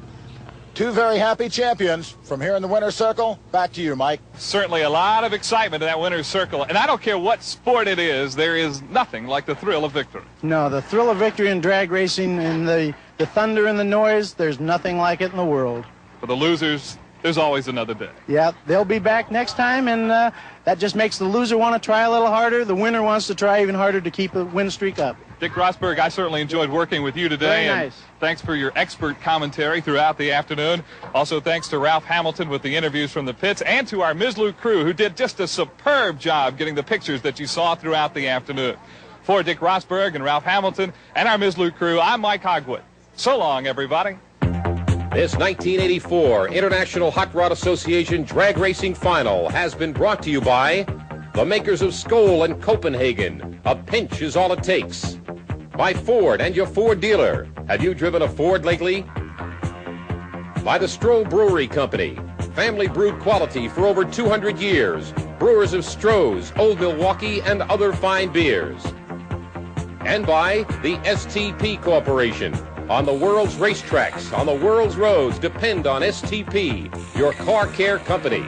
Two very happy champions from here in the winner's circle. Back to you, Mike. Certainly a lot of excitement in that winner's circle, and I don't care what sport it is, there is nothing like the thrill of victory. No, the thrill of victory in drag racing and the thunder and the noise, there's nothing like it in the world. For the losers, there's always another day. Yeah, they'll be back next time, and that just makes the loser want to try a little harder. The winner wants to try even harder to keep the win streak up. Dick Rosberg, I certainly enjoyed working with you today. Very nice. And thanks for your expert commentary throughout the afternoon. Also, thanks to Ralph Hamilton with the interviews from the pits, and to our Mislu crew, who did just a superb job getting the pictures that you saw throughout the afternoon. For Dick Rosberg and Ralph Hamilton and our Mislu crew, I'm Mike Hogwood. So long, everybody. This 1984 International Hot Rod Association Drag Racing Final has been brought to you by the makers of Skoal and Copenhagen. A pinch is all it takes. By Ford and your Ford dealer. Have you driven a Ford lately? By the Stroh Brewery Company. Family brewed quality for over 200 years. Brewers of Stroh's, Old Milwaukee, and other fine beers. And by the STP Corporation. On the world's racetracks, on the world's roads, depend on STP, your car care company.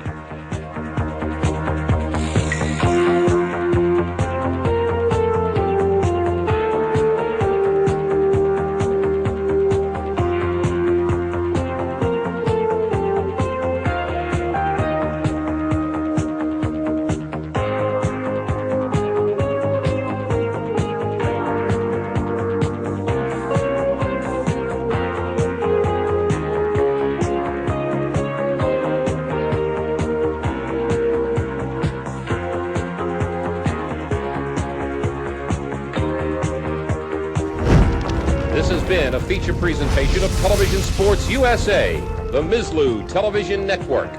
This has been a feature presentation of Television Sports USA, the Mislu Television Network.